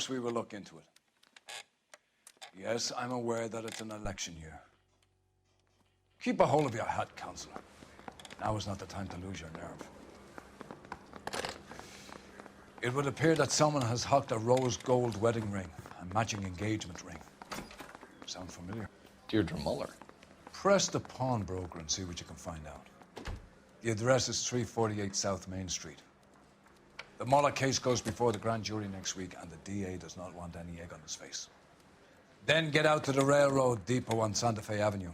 course we will look into it. Yes, I'm aware that it's an election year. Keep a hold of your hat, Counselor. Now is not the time to lose your nerve. It would appear that someone has hocked a rose gold wedding ring and matching engagement ring. Sound familiar? Deirdre Muller. Press the pawnbroker and see what you can find out. The address is 348 South Main Street. The Muller case goes before the grand jury next week, and the DA does not want any egg on his face. Then get out to the railroad depot on Santa Fe Avenue.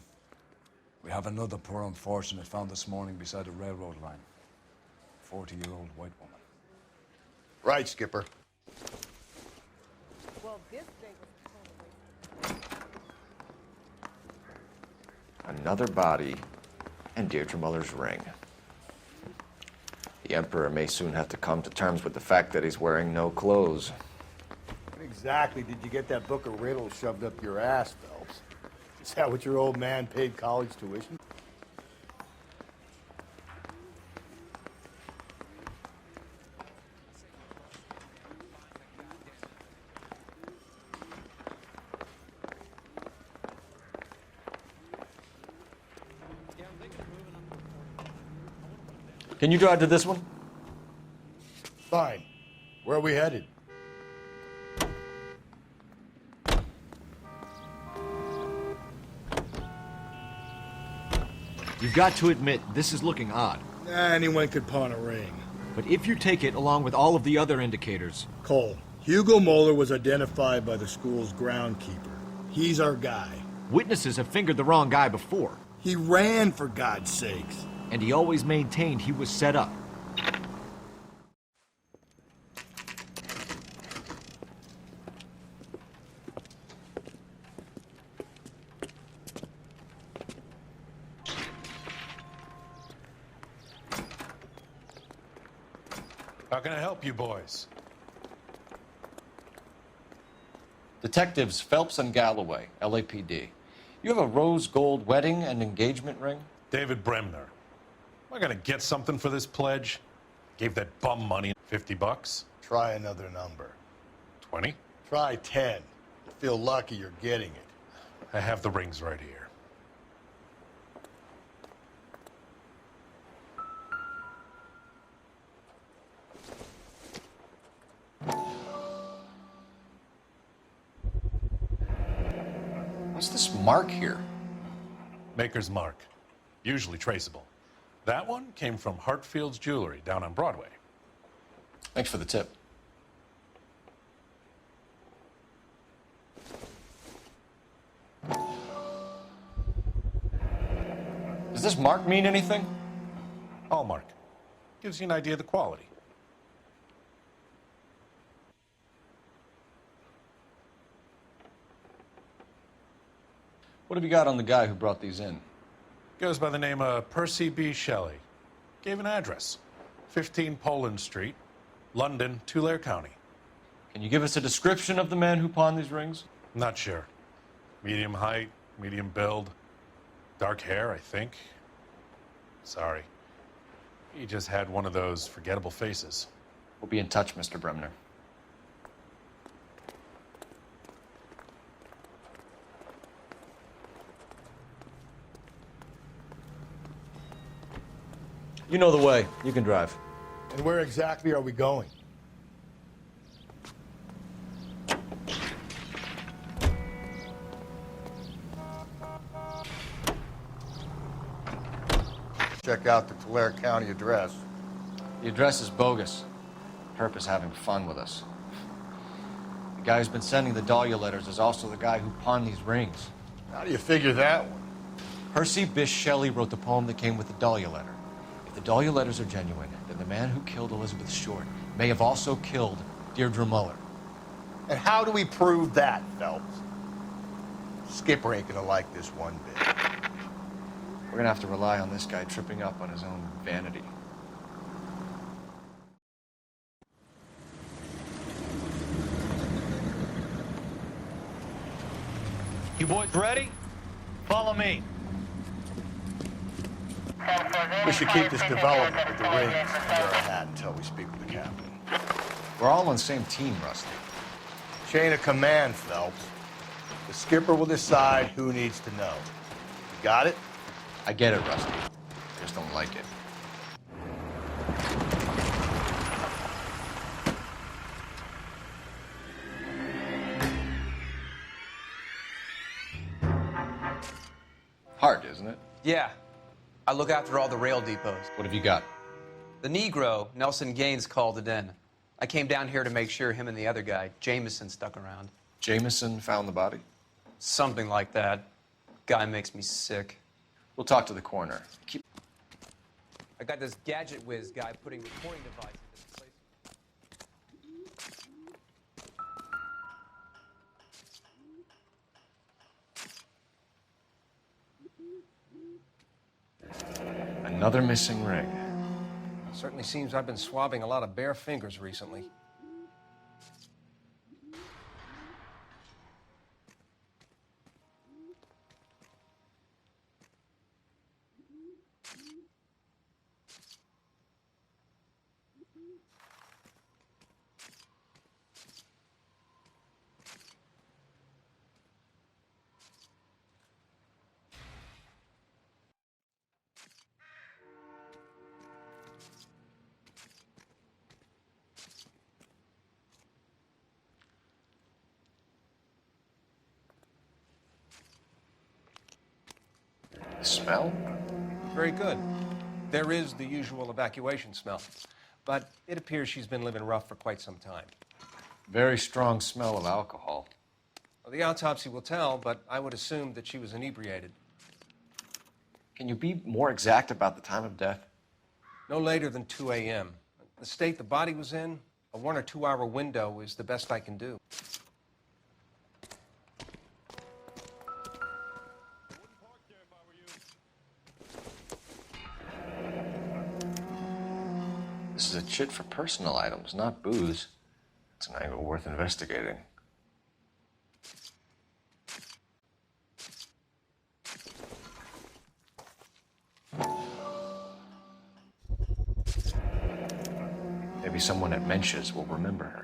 We have another poor unfortunate found this morning beside a railroad line. 40-year-old white woman. Right, Skipper. Well, this day was Another body and Deirdre Muller's ring. The Emperor may soon have to come to terms with the fact that he's wearing no clothes. When exactly did you get that book of riddles shoved up your ass, Phelps? Is that what your old man paid college tuition? Can you drive to this one? Fine. Where are we headed? You've got to admit, this is looking odd. Anyone could pawn a ring. But if you take it along with all of the other indicators... Cole, Hugo Moeller was identified by the school's groundkeeper. He's our guy. Witnesses have fingered the wrong guy before. He ran, for God's sakes. And he always maintained he was set up. How can I help you boys? Detectives Phelps and Galloway, LAPD. You have a rose gold wedding and engagement ring? David Bremner. Am I gonna get something for this pledge? Gave that bum money, 50 bucks. Try another number. 20? Try 10. You feel lucky you're getting it. I have the rings right here. What's this mark here? Maker's mark. Usually traceable. That one came from Hartfield's Jewelry down on Broadway. Thanks for the tip. Does this mark mean anything? Hallmark. Gives you an idea of the quality. What have you got on the guy who brought these in? Goes by the name of Percy B. Shelley. Gave an address. 15 Poland Street, London, Tulare County. Can you give us a description of the man who pawned these rings? Not sure. Medium height, medium build. Dark hair, I think. Sorry. He just had one of those forgettable faces. We'll be in touch, Mr. Bremner. You know the way. You can drive. And where exactly are we going? Check out the Tulare County address. The address is bogus. Perp is having fun with us. The guy who's been sending the Dahlia letters is also the guy who pawned these rings. How do you figure that one? Percy Bysshe Shelley wrote the poem that came with the Dahlia letter. If the Dahlia letters are genuine, then the man who killed Elizabeth Short may have also killed Deirdre Muller. And how do we prove that, Phelps? Skipper ain't gonna like this one bit. We're gonna have to rely on this guy tripping up on his own vanity. You boys ready? Follow me. We should keep this development with the rings under our hat until we speak with the captain. We're all on the same team, Rusty. Chain of command, Phelps. The skipper will decide who needs to know. You got it? I get it, Rusty. I just don't like it. Hard, isn't it? Yeah. I look after all the rail depots. What have you got? The Negro, Nelson Gaines, called it in. I came down here to make sure him and the other guy, Jameson, stuck around. Jameson found the body? Something like that. Guy makes me sick. We'll talk to the coroner. Keep... I got this gadget whiz guy putting recording devices in place. Another missing ring. Certainly seems I've been swabbing a lot of bare fingers recently. Smell? Very good. There is the usual evacuation smell, but it appears she's been living rough for quite some time. Very strong smell of alcohol. Well, the autopsy will tell, but I would assume that she was inebriated. Can you be more exact about the time of death? No later than 2 a.m. The state the body was in, a 1 or 2 hour window is the best I can do. This is a chit for personal items, not booze. It's an angle worth investigating. Maybe someone at Mensch's will remember her.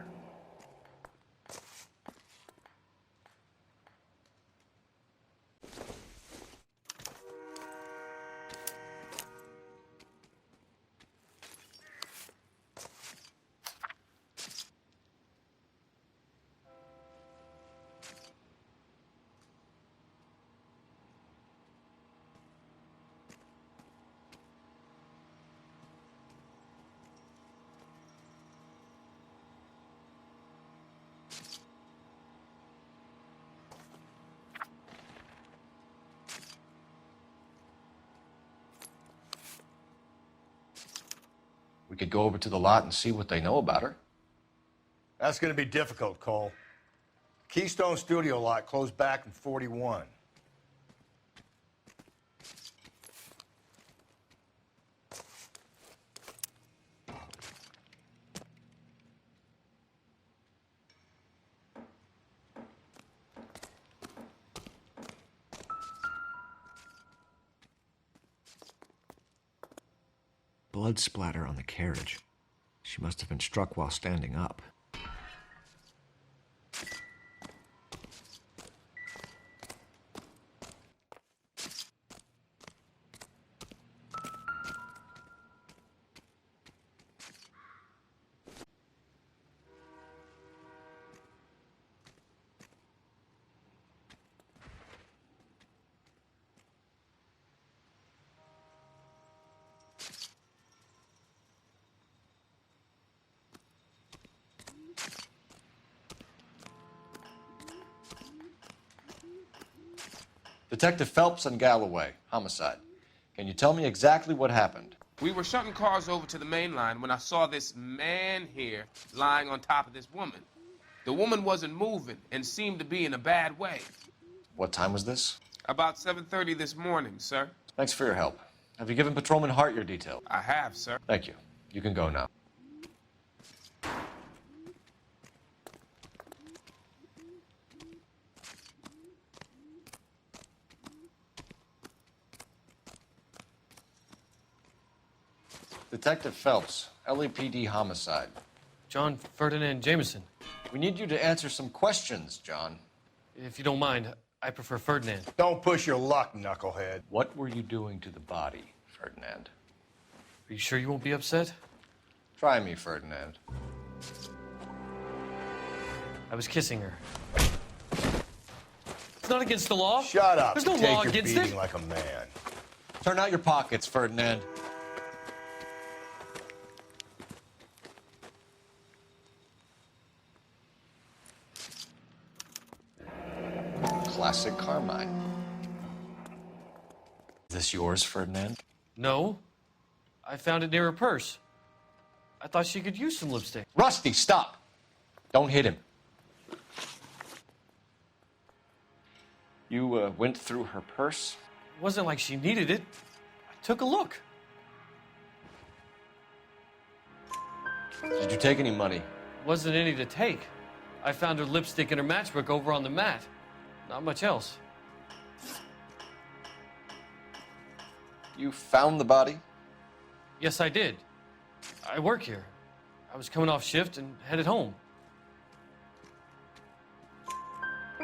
We could go over to the lot and see what they know about her. That's going to be difficult, Cole. Keystone Studio lot closed back in 41. Blood splatter on the carriage. She must have been struck while standing up. Detective Phelps and Galloway, homicide. Can you tell me exactly what happened? We were shutting cars over to the main line when I saw this man here lying on top of this woman. The woman wasn't moving and seemed to be in a bad way. What time was this? About 7:30 this morning, sir. Thanks for your help. Have you given Patrolman Hart your details? I have, sir. Thank you. You can go now. Detective Phelps, LAPD homicide. John Ferdinand Jameson. We need you to answer some questions, John. If you don't mind, I prefer Ferdinand. Don't push your luck, knucklehead. What were you doing to the body, Ferdinand? Are you sure you won't be upset? Try me, Ferdinand. I was kissing her. It's not against the law. Shut up. There's no Take law your against beating it. like a man. Turn out your pockets, Ferdinand. Classic Carmine. Is this yours, Ferdinand? No. I found it near her purse. I thought she could use some lipstick. Rusty, stop! Don't hit him. You went through her purse? It wasn't like she needed it. I took a look. Did you take any money? Wasn't any to take. I found her lipstick and her matchbook over on the mat. Not much else. You found the body? Yes, I did. I work here. I was coming off shift and headed home.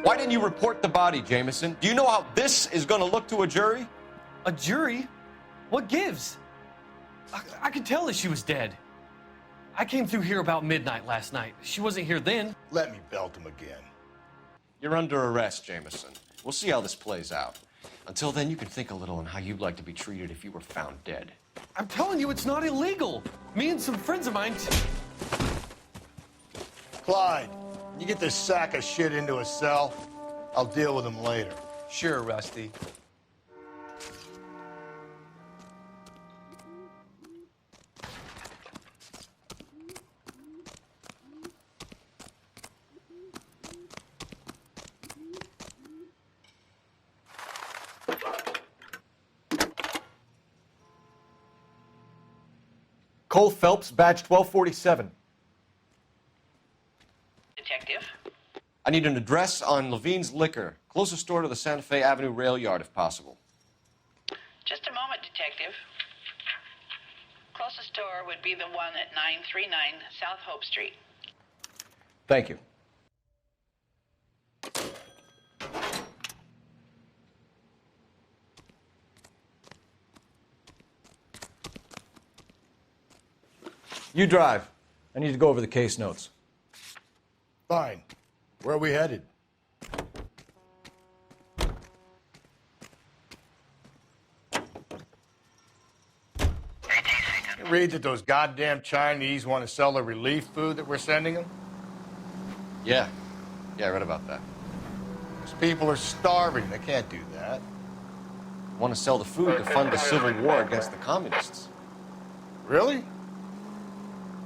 Why didn't you report the body, Jameson? Do you know how this is going to look to a jury? A jury? What gives? I could tell that she was dead. I came through here about midnight last night. She wasn't here then. Let me belt him again. You're under arrest, Jameson. We'll see how this plays out. Until then, you can think a little on how you'd like to be treated if you were found dead. I'm telling you, it's not illegal. Me and some friends of mine. Clyde, you get this sack of shit into a cell. I'll deal with him later. Sure, Rusty. Cole Phelps, badge 1247. Detective? I need an address on Levine's Liquor, closest store to the Santa Fe Avenue rail yard, if possible. Just a moment, Detective. Closest store would be the one at 939 South Hope Street. Thank you. You drive. I need to go over the case notes. Fine. Where are we headed? You read that those goddamn Chinese want to sell the relief food that we're sending them? Yeah, I read about that. Those people are starving. They can't do that. Want to sell the food to fund the civil war against the communists. Really?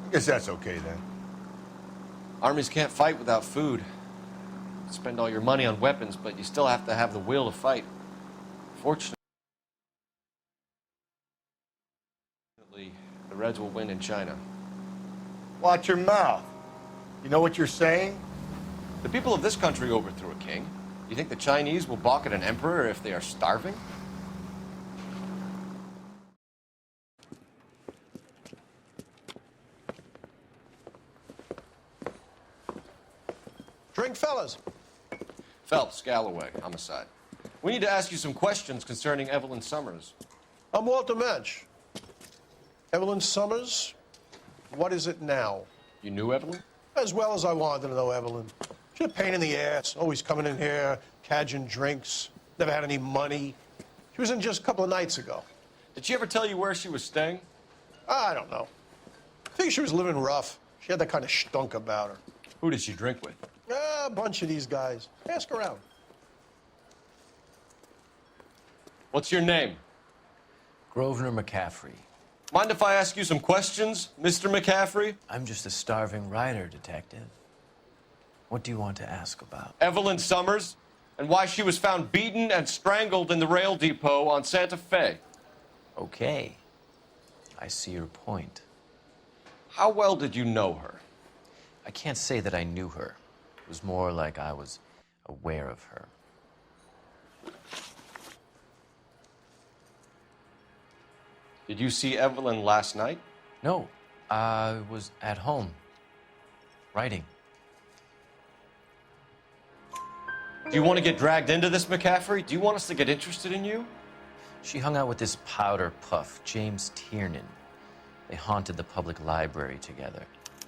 I guess that's okay then. Armies can't fight without food. Spend all your money on weapons, but you still have to have the will to fight. Fortunately, the Reds will win in China. Watch your mouth. You know what you're saying? The people of this country overthrew a king. You think the Chinese will balk at an emperor if they are starving? Drink, fellas. Phelps, Galloway, homicide. We need to ask you some questions concerning Evelyn Summers. I'm Walter Mensch. Evelyn Summers, what is it now? You knew Evelyn? As well as I wanted to know Evelyn. She's a pain in the ass, always coming in here, cadging drinks, never had any money. She was in just a couple of nights ago. Did she ever tell you where she was staying? I don't know. I think she was living rough. She had that kind of stunk about her. Who did she drink with? A bunch of these guys. Ask around. What's your name? Grosvenor McCaffrey. Mind if I ask you some questions, Mr. McCaffrey? I'm just a starving writer, Detective. What do you want to ask about? Evelyn Summers, and why she was found beaten and strangled in the rail depot on Santa Fe. Okay. I see your point. How well did you know her? I can't say that I knew her. It was more like I was aware of her. Did you see Evelyn last night? No, I was at home, writing. Do you want to get dragged into this, McCaffrey? Do you want us to get interested in you? She hung out with this powder puff, James Tiernan. They haunted the public library together.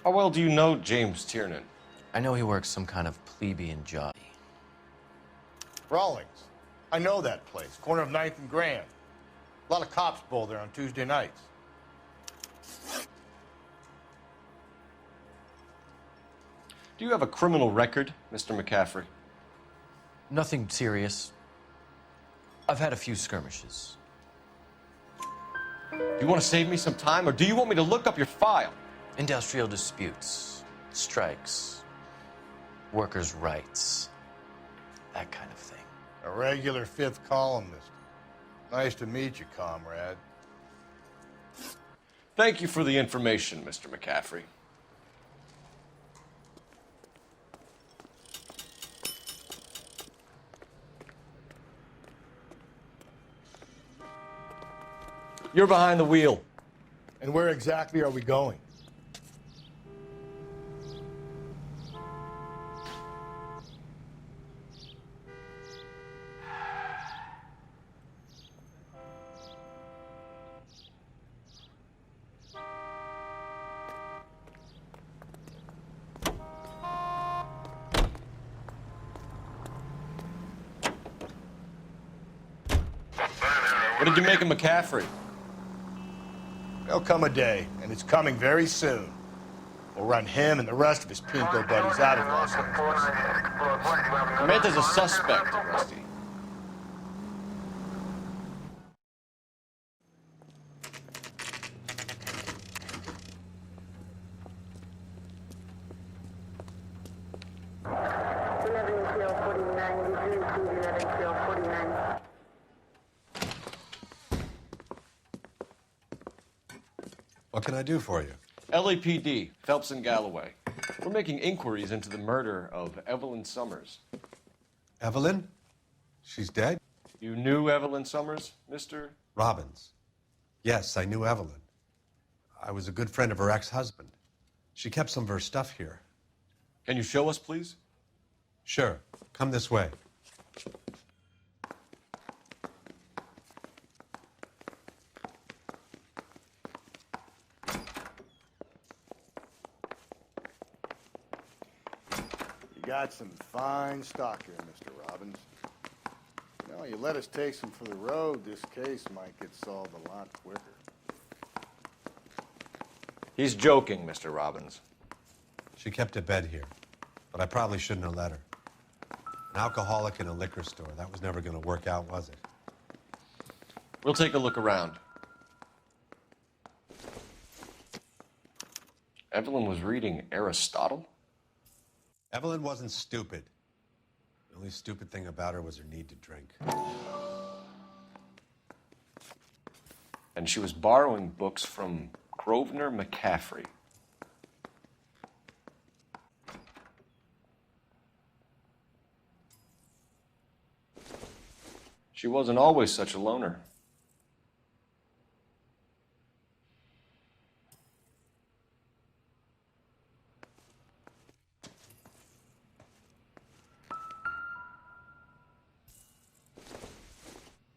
How well do you know James Tiernan? I know he works some kind of plebeian job. Rawlings. I know that place. Corner of 9th and Grand. A lot of cops bowl there on Tuesday nights. Do you have a criminal record, Mr. McCaffrey? Nothing serious. I've had a few skirmishes. Do you want to save me some time, or do you want me to look up your file? Industrial disputes, strikes, workers' rights, that kind of thing. A regular fifth columnist. Nice to meet you, comrade. Thank you for the information, Mr. McCaffrey. You're behind the wheel. And where exactly are we going? What did you make of McCaffrey? There'll come a day, and it's coming very soon. We'll run him and the rest of his pinko buddies out of Los Angeles. Samantha's a suspect, Rusty. What can I do for you? LAPD, Phelps and Galloway. We're making inquiries into the murder of Evelyn Summers. Evelyn? She's dead? You knew Evelyn Summers, Mr. Robbins. Yes, I knew Evelyn. I was a good friend of her ex-husband. She kept some of her stuff here. Can you show us, please? Sure. Come this way. Got some fine stock here, Mr. Robbins. You know, you let us take some for the road, this case might get solved a lot quicker. He's joking, Mr. Robbins. She kept a bed here, but I probably shouldn't have let her. An alcoholic in a liquor store. That was never going to work out, was it? We'll take a look around. Evelyn was reading Aristotle? Evelyn wasn't stupid. The only stupid thing about her was her need to drink. And she was borrowing books from Grosvenor McCaffrey. She wasn't always such a loner.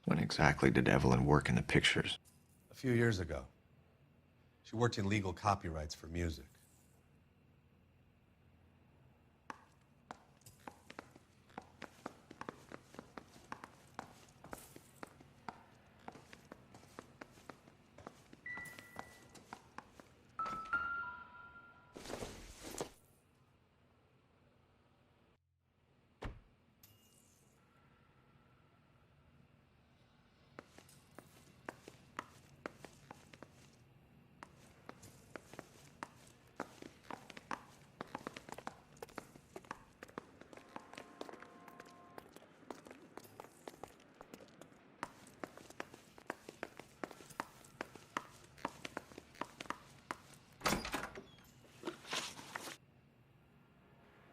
When exactly did Evelyn work in the pictures? A few years ago. She worked in legal copyrights for music.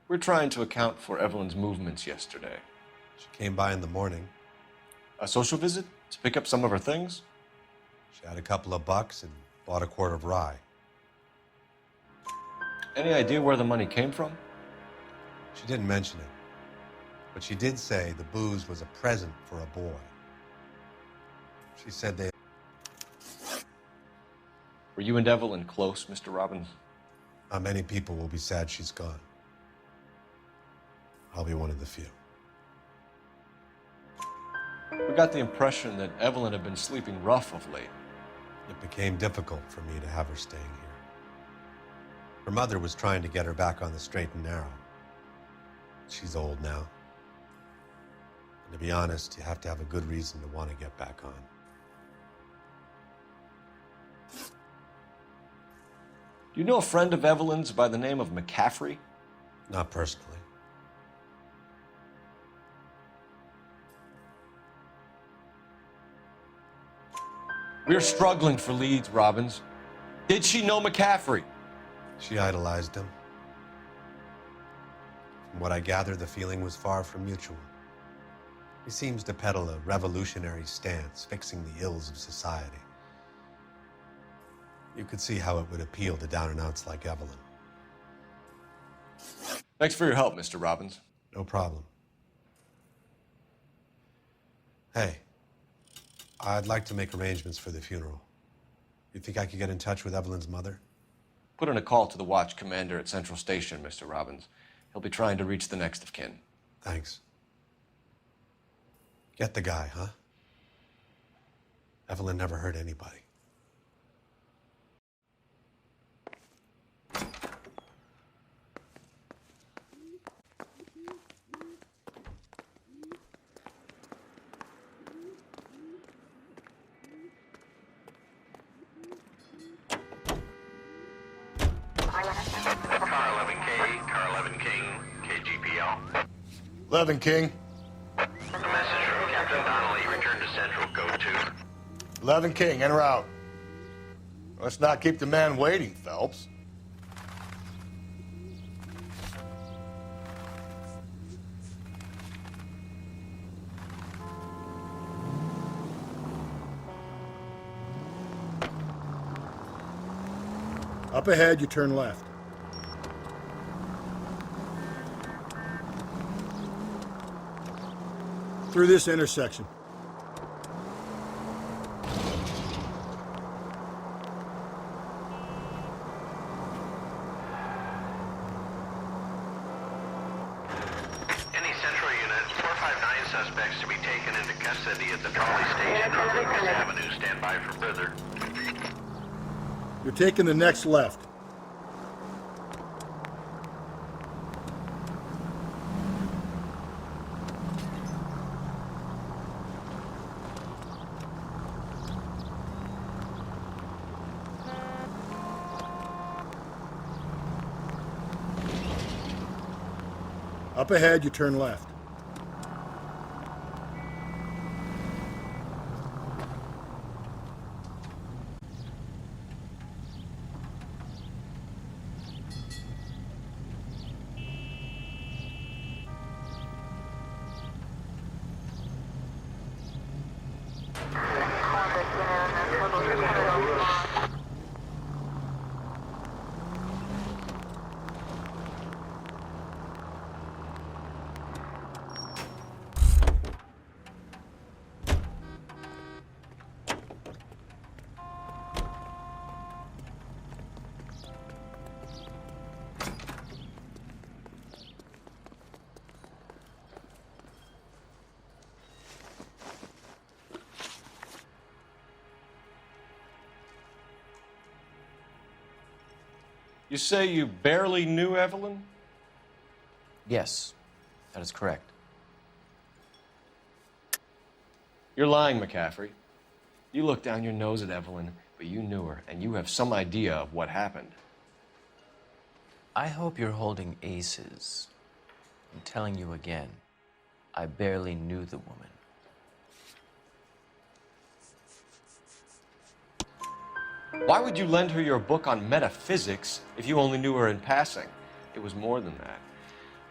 We're trying to account for Evelyn's movements yesterday. She came by in the morning. A social visit? To pick up some of her things? She had a couple of bucks and bought a quart of rye. Any idea where the money came from? She didn't mention it. But she did say the booze was a present for a boy. She said they... Were you and Evelyn close, Mr. Robbins? Not many people will be sad she's gone. I'll be one of the few. We got the impression that Evelyn had been sleeping rough of late. It became difficult for me to have her staying here. Her mother was trying to get her back on the straight and narrow. She's old now. And to be honest, you have to have a good reason to want to get back on. Do you know a friend of Evelyn's by the name of McCaffrey? Not personally. We're struggling for leads, Robbins. Did she know McCaffrey? She idolized him. From what I gather, the feeling was far from mutual. He seems to peddle a revolutionary stance, fixing the ills of society. You could see how it would appeal to down-and-outs like Evelyn. Thanks for your help, Mr. Robbins. No problem. Hey, I'd like to make arrangements for the funeral. You think I could get in touch with Evelyn's mother? Put in a call to the watch commander at Central Station, Mr. Robbins. He'll be trying to reach the next of kin. Thanks. Get the guy, huh? Evelyn never hurt anybody. Car 11K, Car 11 King, KGPL. 11 King. A message from Captain Donnelly. Return to Central, go to. 11 King, en route. Let's not keep the man waiting, Phelps. Up ahead, you turn left. Through this intersection. Any Central unit, 459 suspects to be taken into custody at the trolley station on Lucas Avenue. Stand by for further. You're taking the next left. Up ahead, you turn left. You say you barely knew Evelyn? Yes, that is correct. You're lying, McCaffrey. You looked down your nose at Evelyn, but you knew her, and you have some idea of what happened. I hope you're holding aces. I'm telling you again, I barely knew the woman. Why would you lend her your book on metaphysics if you only knew her in passing? It was more than that.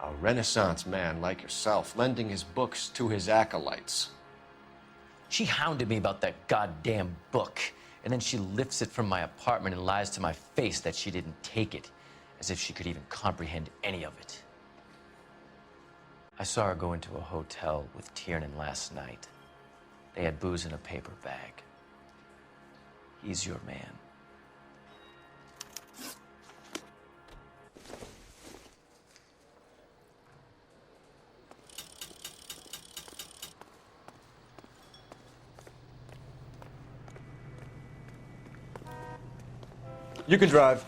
A Renaissance man like yourself, lending his books to his acolytes. She hounded me about that goddamn book, and then she lifts it from my apartment and lies to my face that she didn't take it, as if she could even comprehend any of it. I saw her go into a hotel with Tiernan last night. They had booze in a paper bag. He's your man. You can drive.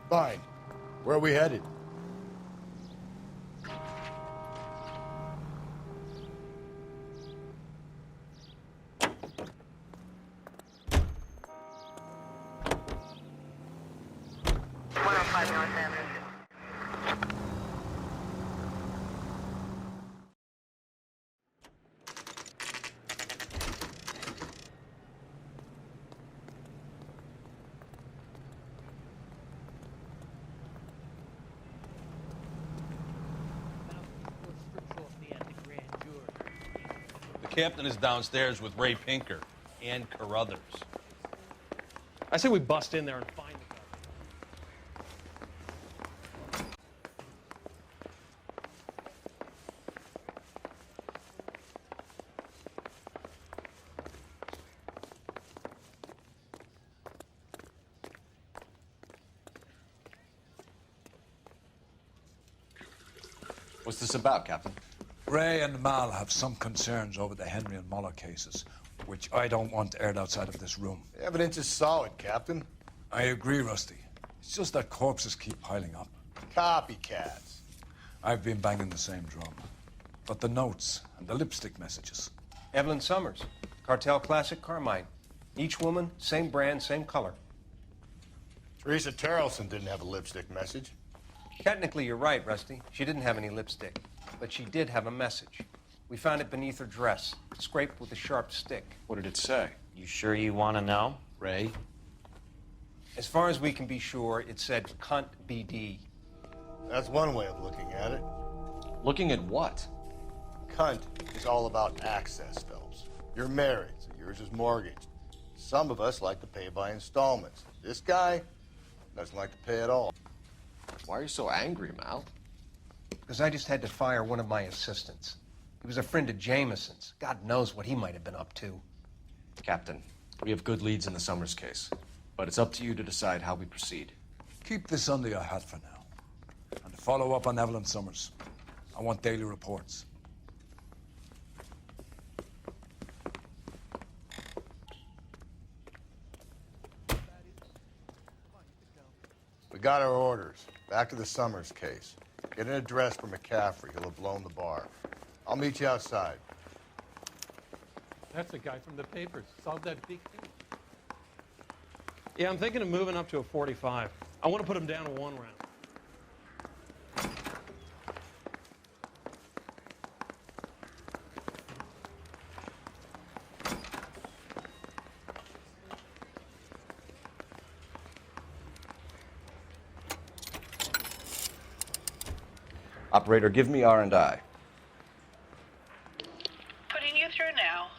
Fine. Where are we headed? The captain is downstairs with Ray Pinker and Carruthers. I say we bust in there and find the guy. What's this about, Captain? Ray and Mal have some concerns over the Henry and Muller cases, which I don't want aired outside of this room. The evidence is solid, Captain. I agree, Rusty. It's just that corpses keep piling up. Copycats. I've been banging the same drum. But the notes and the lipstick messages. Evelyn Summers, Cartel Classic Carmine. Each woman, same brand, same color. Teresa Terrelson didn't have a lipstick message. Technically, you're right, Rusty. She didn't have any lipstick, but she did have a message. We found it beneath her dress, scraped with a sharp stick. What did it say? You sure you want to know? Ray? As far as we can be sure, it said cunt BD. That's one way of looking at it. Looking at what? Cunt is all about access, Phelps. You're married, so yours is mortgaged. Some of us like to pay by installments. This guy doesn't like to pay at all. Why are you so angry, Mal? Because I just had to fire one of my assistants. He was a friend of Jameson's. God knows what he might have been up to. Captain, we have good leads in the Summers case, but it's up to you to decide how we proceed. Keep this under your hat for now. And follow up on Evelyn Summers. I want daily reports. We got our orders. Back to the Summers case. Get an address for McCaffrey. He'll have blown the bar. I'll meet you outside. That's the guy from the papers. Solved that big case. Yeah, I'm thinking of moving up to a 45. I want to put him down to 1 round. Operator, give me R&I. Putting you through now.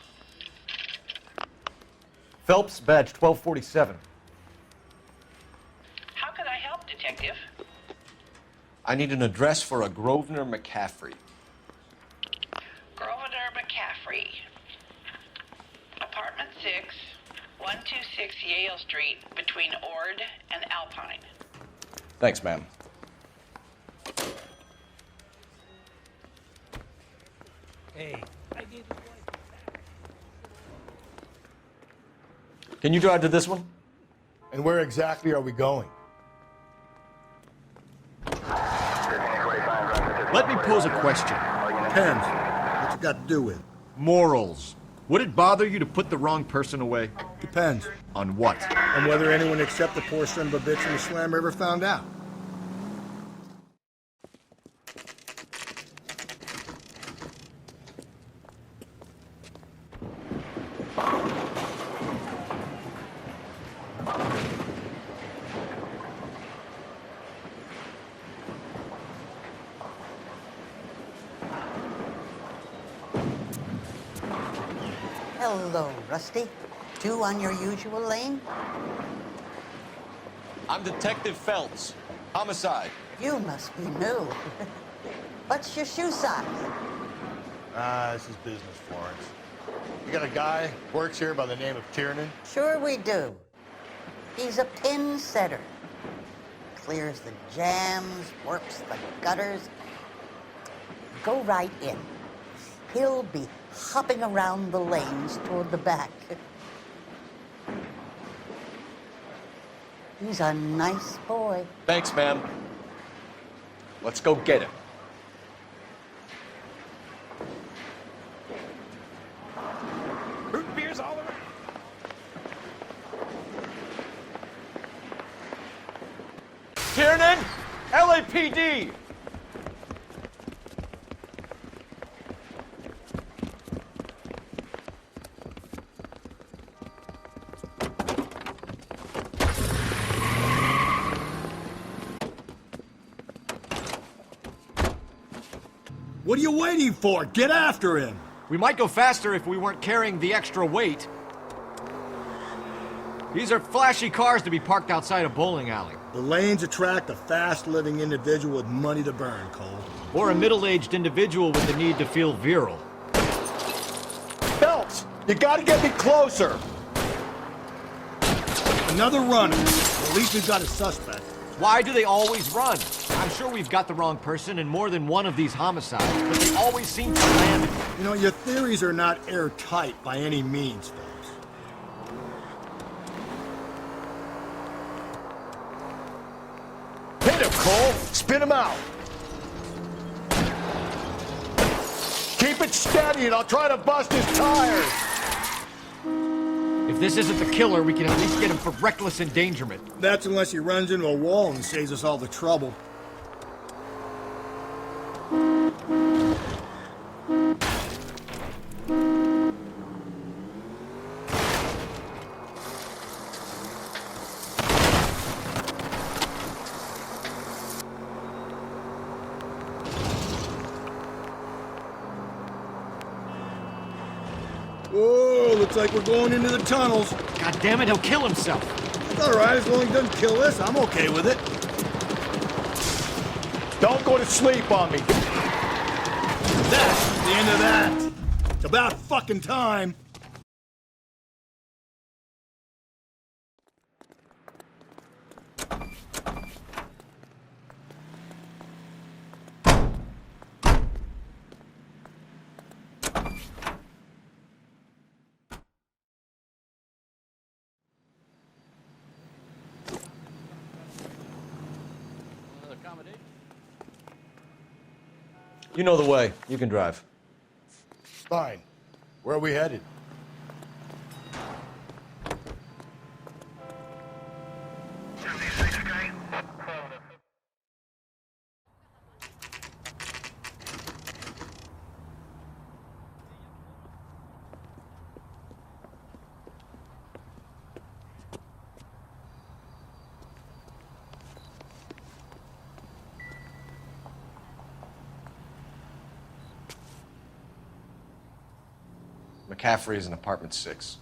Phelps, badge 1247. How could I help, Detective? I need an address for a Grosvenor McCaffrey. Grosvenor McCaffrey. Apartment 6, 126 Yale Street, between Ord and Alpine. Thanks, ma'am. Hey, I gave his wife Can you drive to this one? And where exactly are we going? Let me pose a question. Depends. What you got to do with it? Morals. Would it bother you to put the wrong person away? Depends. On what? On whether anyone except the poor son of a bitch from the Slammer ever found out. Hello, Rusty. 2 on your usual lane? I'm Detective Phelps. Homicide. You must be new. What's your shoe size? This is business, Florence. You got a guy who works here by the name of Tiernan? Sure we do. He's a pin setter. Clears the jams, works the gutters. Go right in. He'll be hopping around the lanes toward the back. He's a nice boy. Thanks, ma'am. Let's go get him. Root beers all around. Tiernan! LAPD! What are you waiting for? Get after him! We might go faster if we weren't carrying the extra weight. These are flashy cars to be parked outside a bowling alley. The lanes attract a fast-living individual with money to burn, Cole. Or a middle-aged individual with the need to feel virile. Phelps, you gotta get me closer! Another runner. At least we've got a suspect. Why do they always run? I'm sure we've got the wrong person in more than one of these homicides, but they always seem to land. You know, your theories are not airtight by any means, Phelps. Hit him, Cole! Spin him out! Keep it steady and I'll try to bust his tires! If this isn't the killer, we can at least get him for reckless endangerment. That's unless he runs into a wall and saves us all the trouble. Whoa, looks like we're going into the tunnels. God damn it, he'll kill himself. It's all right, as long as he doesn't kill us, I'm okay with it. Don't go to sleep on me. That's the end of that. It's about fucking time. You know the way. You can drive. Fine. Where are we headed? McCaffrey is in apartment 6.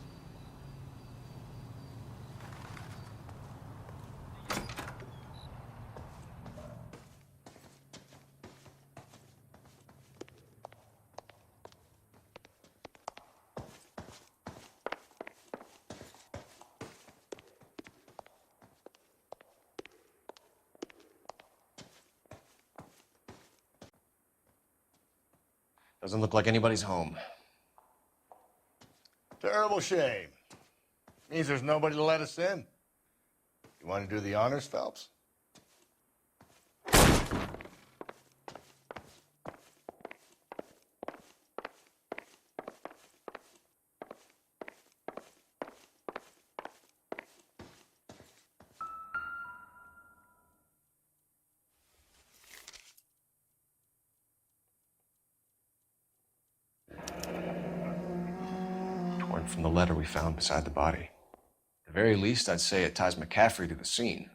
Doesn't look like anybody's home. Terrible shame. Means there's nobody to let us in. You want to do the honors, Phelps? From the letter we found beside the body. At the very least, I'd say it ties McCaffrey to the scene.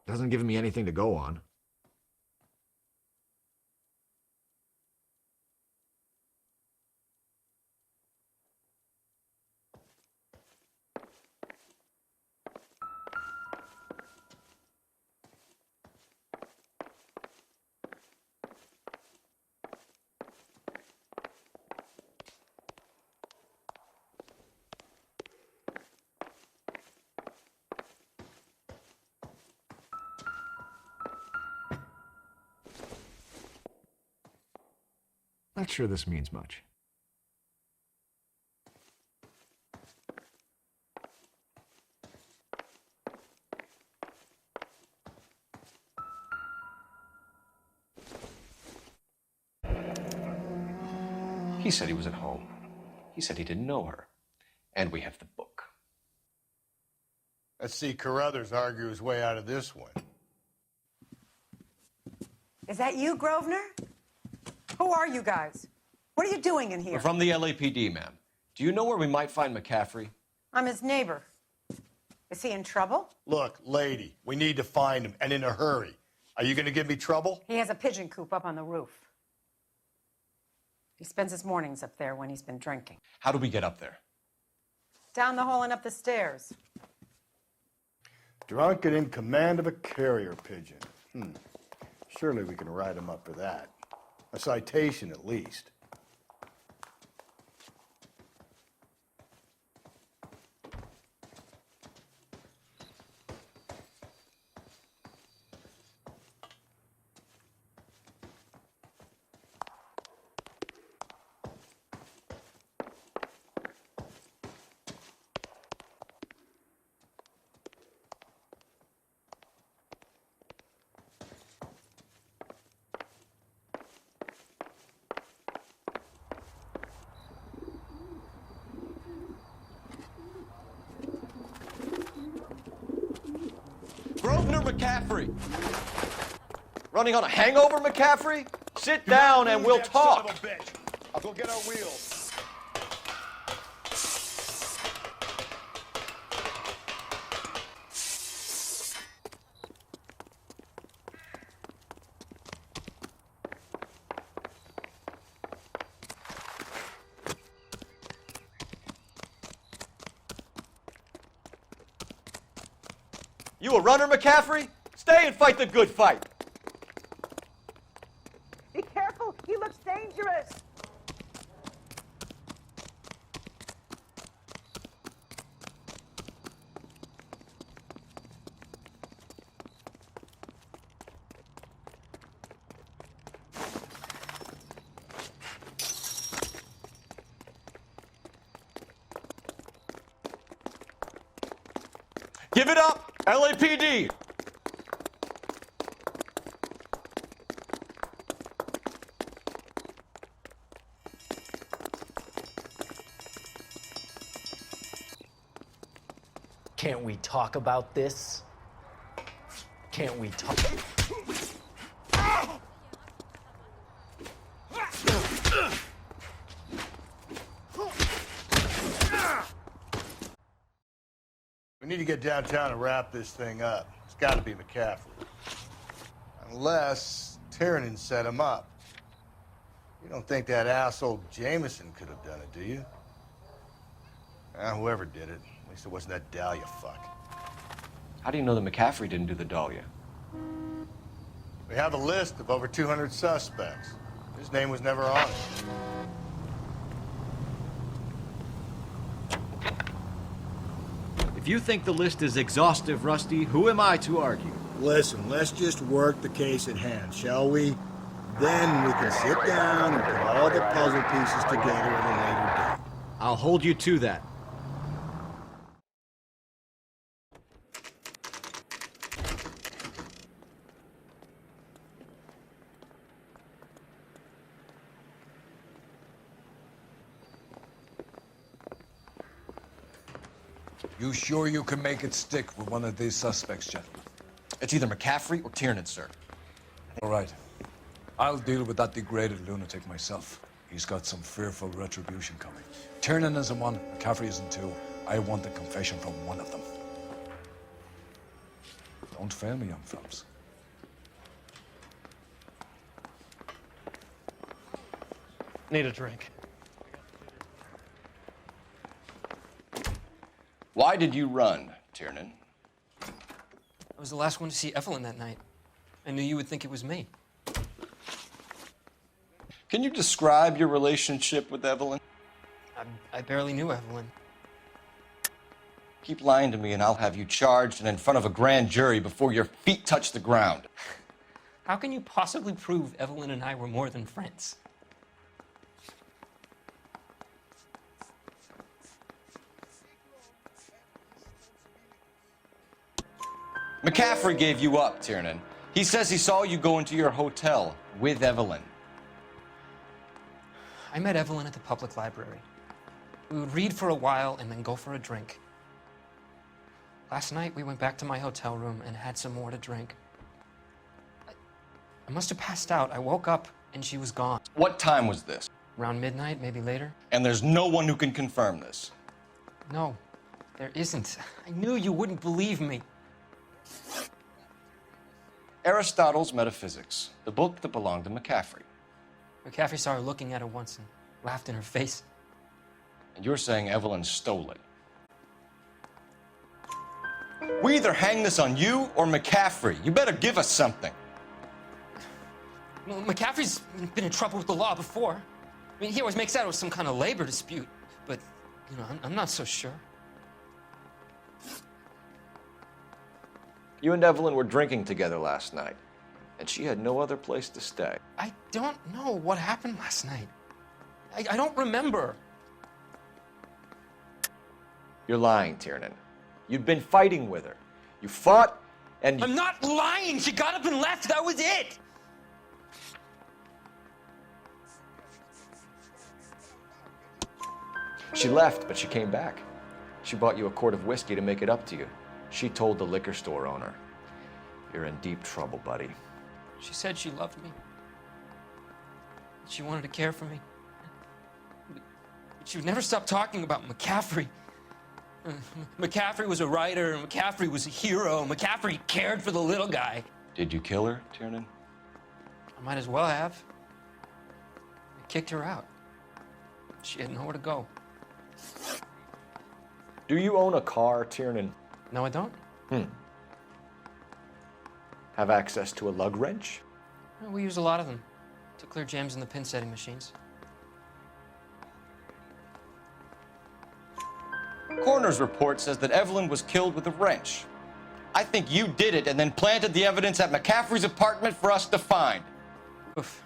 Doesn't give me anything to go on. Not sure this means much. He said he was at home. He said he didn't know her. And we have the book. Let's see Carruthers argue his way out of this one. Is that you, Grosvenor? Who are you guys? What are you doing in here? We're from the LAPD, ma'am. Do you know where we might find McCaffrey? I'm his neighbor. Is he in trouble? Look, lady, we need to find him, and in a hurry. Are you going to give me trouble? He has a pigeon coop up on the roof. He spends his mornings up there when he's been drinking. How do we get up there? Down the hall and up the stairs. Drunk and in command of a carrier pigeon. Surely we can write him up for that. A citation, at least. Grosvenor McCaffrey! Running on a hangover, McCaffrey? Sit down and we'll talk. Son of a bitch. I'll go get our wheels. You a runner, McCaffrey? Stay and fight the good fight. Be careful! He looks dangerous! Give it up, LAPD! Can't we talk about this? Can't we talk? We need to get downtown and wrap this thing up. It's got to be McCaffrey. Unless Tiernan set him up. You don't think that asshole Jameson could have done it, do you? Whoever did it. At least it wasn't that Dahlia fuck. How do you know that McCaffrey didn't do the Dahlia? We have a list of over 200 suspects. His name was never on it. If you think the list is exhaustive, Rusty, who am I to argue? Listen, let's just work the case at hand, shall we? Then we can sit down and put all the puzzle pieces together at a later date. I'll hold you to that. You sure you can make it stick with one of these suspects, gentlemen? It's either McCaffrey or Tiernan, sir. All right. I'll deal with that degraded lunatic myself. He's got some fearful retribution coming. Tiernan isn't one, McCaffrey isn't two. I want the confession from one of them. Don't fail me, young fellas. Need a drink. Why did you run, Tiernan? I was the last one to see Evelyn that night. I knew you would think it was me. Can you describe your relationship with Evelyn? I barely knew Evelyn. Keep lying to me and I'll have you charged and in front of a grand jury before your feet touch the ground. How can you possibly prove Evelyn and I were more than friends? McCaffrey gave you up, Tiernan. He says he saw you go into your hotel with Evelyn. I met Evelyn at the public library. We would read for a while and then go for a drink. Last night, we went back to my hotel room and had some more to drink. I must have passed out. I woke up and she was gone. What time was this? Around midnight, maybe later. And there's no one who can confirm this. No, there isn't. I knew you wouldn't believe me. Aristotle's Metaphysics, the book that belonged to McCaffrey. McCaffrey saw her looking at her once and laughed in her face. And you're saying Evelyn stole it. We either hang this on you or McCaffrey. You better give us something. Well, McCaffrey's been in trouble with the law before. I mean, he always makes out it was some kind of labor dispute, but, you know, I'm not so sure. You and Evelyn were drinking together last night, and she had no other place to stay. I don't know what happened last night. I don't remember. You're lying, Tiernan. You'd been fighting with her. You fought, and I'm not lying! She got up and left, that was it! She left, but she came back. She bought you a quart of whiskey to make it up to you. She told the liquor store owner. You're in deep trouble, buddy. She said she loved me. She wanted to care for me. But she would never stop talking about McCaffrey. McCaffrey was a writer, and McCaffrey was a hero. McCaffrey cared for the little guy. Did you kill her, Tiernan? I might as well have. I kicked her out. She had nowhere to go. Do you own a car, Tiernan? No, I don't. Have access to a lug wrench? We use a lot of them to clear jams in the pin setting machines. Coroner's report says that Evelyn was killed with a wrench. I think you did it and then planted the evidence at McCaffrey's apartment for us to find. Oof.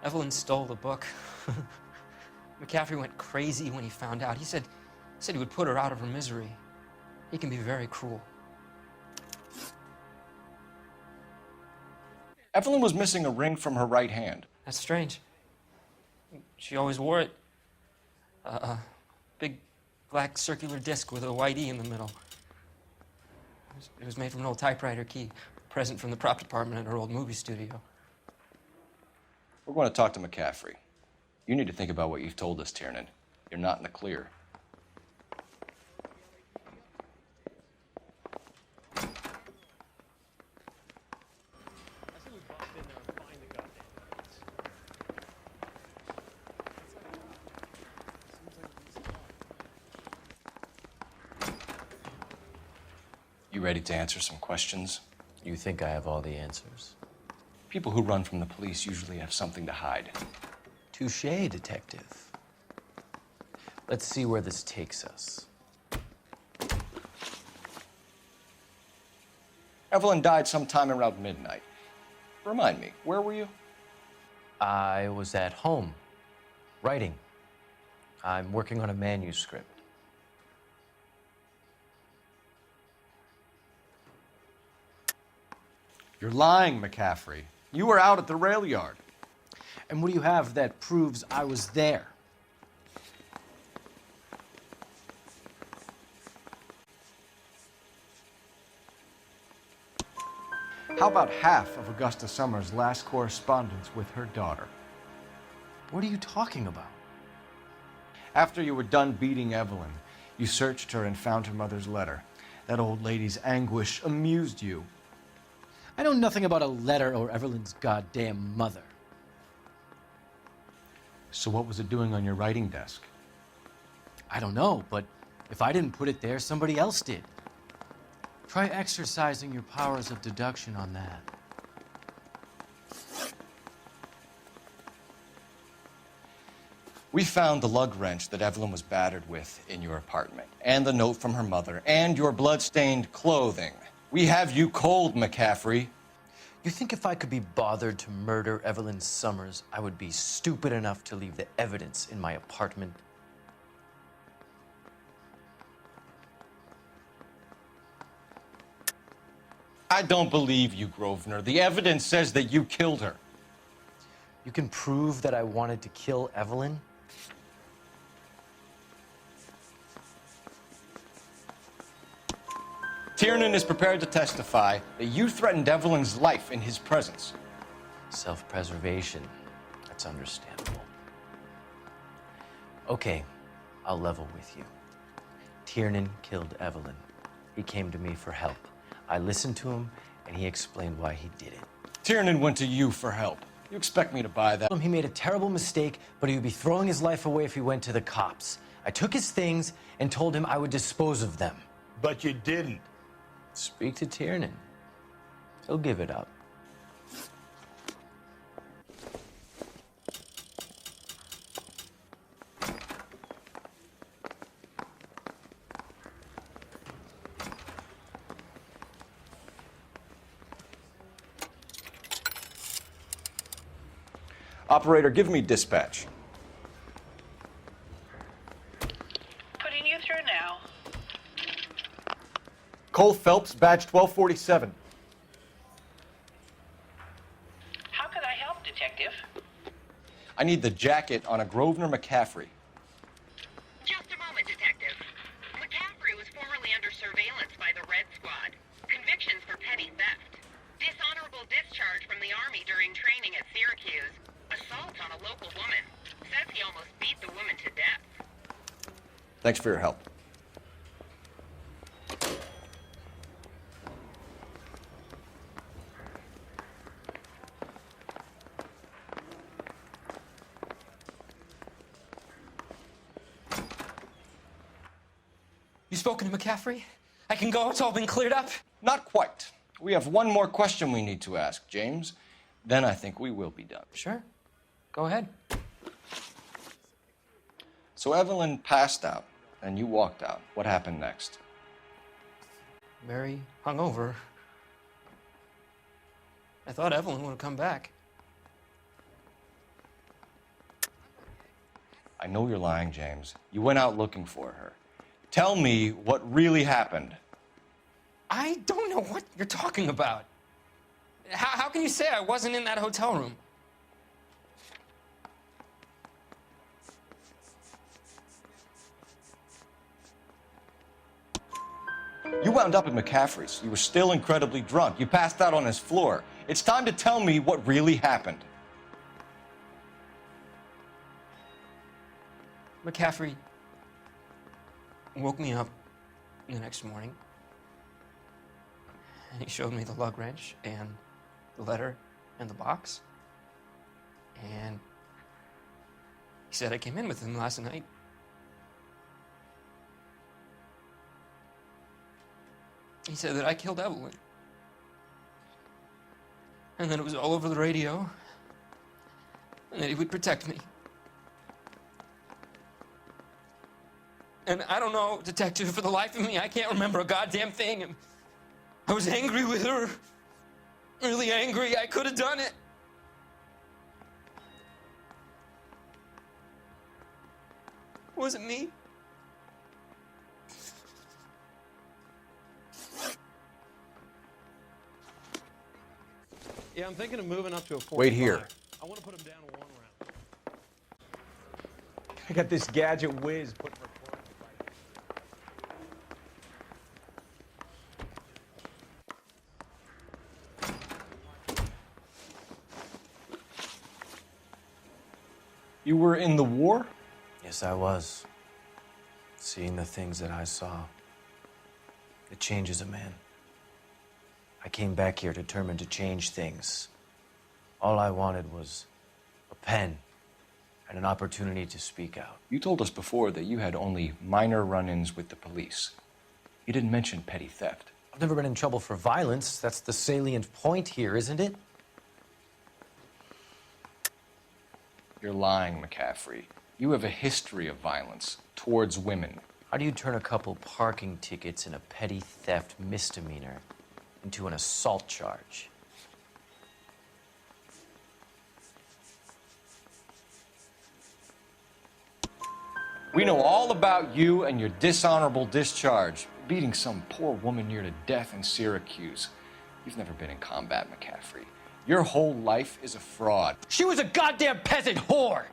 Evelyn stole the book. McCaffrey went crazy when he found out. He said he would put her out of her misery. He can be very cruel. Evelyn was missing a ring from her right hand. That's strange. She always wore it. A big black circular disc with a white E in the middle. It was made from an old typewriter key, a present from the prop department at her old movie studio. We're going to talk to McCaffrey. You need to think about what you've told us, Tiernan. You're not in the clear. You ready to answer some questions? You think I have all the answers? People who run from the police usually have something to hide. Touché, detective. Let's see where this takes us. Evelyn died sometime around midnight. Remind me, where were you? I was at home, writing. I'm working on a manuscript. You're lying, McCaffrey. You were out at the rail yard. And what do you have that proves I was there? How about half of Augusta Summers' last correspondence with her daughter? What are you talking about? After you were done beating Evelyn, you searched her and found her mother's letter. That old lady's anguish amused you. I know nothing about a letter or Evelyn's goddamn mother. So what was it doing on your writing desk? I don't know, but if I didn't put it there, somebody else did. Try exercising your powers of deduction on that. We found the lug wrench that Evelyn was battered with in your apartment, and the note from her mother, and your blood-stained clothing. We have you cold, McCaffrey. You think if I could be bothered to murder Evelyn Summers, I would be stupid enough to leave the evidence in my apartment? I don't believe you, Grosvenor. The evidence says that you killed her. You can prove that I wanted to kill Evelyn? Tiernan is prepared to testify that you threatened Evelyn's life in his presence. Self-preservation. That's understandable. Okay, I'll level with you. Tiernan killed Evelyn. He came to me for help. I listened to him, and he explained why he did it. Tiernan went to you for help. You expect me to buy that? He made a terrible mistake, but he would be throwing his life away if he went to the cops. I took his things and told him I would dispose of them. But you didn't. Speak to Tiernan. He'll give it up. Operator, give me dispatch. Putting you through now. Cole Phelps, badge 1247. How could I help, Detective? I need the jacket on a Grosvenor McCaffrey. Just a moment, Detective. McCaffrey was formerly under surveillance by the Red Squad. Convictions for petty theft. Dishonorable discharge from the Army during training at Syracuse. Assault on a local woman. Says he almost beat the woman to death. Thanks for your help. You spoken to McCaffrey? I can go? It's all been cleared up? Not quite. We have one more question we need to ask, James. Then I think we will be done. Sure. Go ahead. So Evelyn passed out, and you walked out. What happened next? Very hungover. I thought Evelyn would have come back. I know you're lying, James. You went out looking for her. Tell me what really happened. I don't know what you're talking about. How can you say I wasn't in that hotel room? You wound up at McCaffrey's. You were still incredibly drunk. You passed out on his floor. It's time to tell me what really happened. McCaffrey woke me up the next morning, and he showed me the lug wrench and the letter and the box, and he said I came in with him last night. He said that I killed Evelyn, and that it was all over the radio, and that he would protect me. And I don't know, Detective, for the life of me, I can't remember a goddamn thing. And I was angry with her. Really angry. I could have done it. Was it me? Yeah, I'm thinking of moving up to a 45. Wait here. I want to put him down in one round. I got this gadget whiz put for You were in the war? Yes, I was. Seeing the things that I saw, it changes a man. I came back here determined to change things. All I wanted was a pen and an opportunity to speak out. You told us before that you had only minor run-ins with the police. You didn't mention petty theft. I've never been in trouble for violence. That's the salient point here, isn't it? You're lying, McCaffrey. You have a history of violence towards women. How do you turn a couple parking tickets and a petty theft misdemeanor into an assault charge? We know all about you and your dishonorable discharge, beating some poor woman near to death in Syracuse. You've never been in combat, McCaffrey. Your whole life is a fraud. She was a goddamn peasant whore.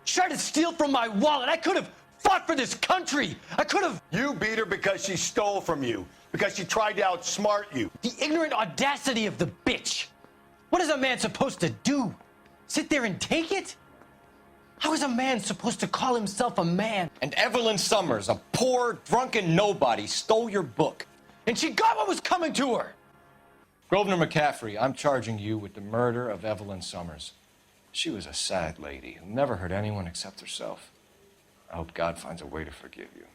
She tried to steal from my wallet. I could have fought for this country. I could have. You beat her because she stole from you, because she tried to outsmart you. The ignorant audacity of the bitch. What is a man supposed to do? Sit there and take it? How is a man supposed to call himself a man? And Evelyn Summers, a poor, drunken nobody, stole your book. And she got what was coming to her. Grosvenor McCaffrey, I'm charging you with the murder of Evelyn Summers. She was a sad lady who never hurt anyone except herself. I hope God finds a way to forgive you.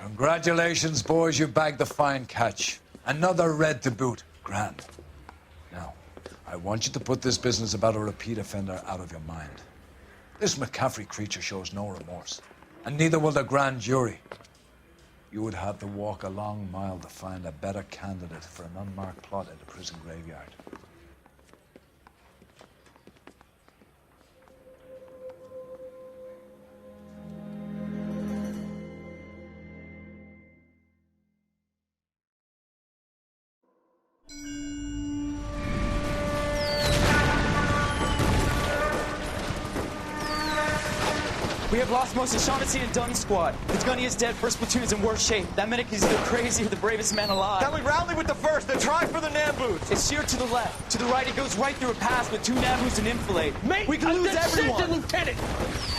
Congratulations, boys. You bagged the fine catch. Another red to boot. Grand. Now, I want you to put this business about a repeat offender out of your mind. This McCaffrey creature shows no remorse, and neither will the grand jury. You would have to walk a long mile to find a better candidate for an unmarked plot in the prison graveyard. We have lost most of Shaughnessy and Dunn's squad. The gunny is dead. First platoon is in worse shape. That medic is either crazy or the bravest man alive. Then we rally with the first and try for the Nambus. It's sheer to the left. To the right, it goes right through a pass with 2 Nambus and enfilade. Mate, we can lose everyone. Lieutenant,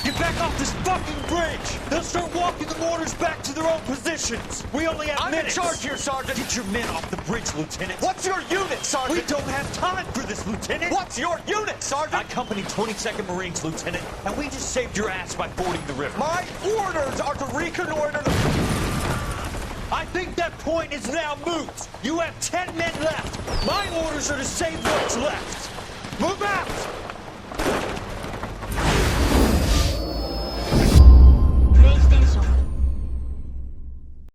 get back off this fucking bridge. They'll start walking the mortars back to their own positions. We only have minutes. I'm in charge here, Sergeant. Get your men off the bridge, Lieutenant. What's your unit, Sergeant? We don't have time for this, Lieutenant. What's your unit, Sergeant? I company 22nd Marines, Lieutenant, and we just saved your ass by fording the river. My orders are to reconnoiter the... I think that point is now moot. You have 10 men left. My orders are to save what's left. Move out!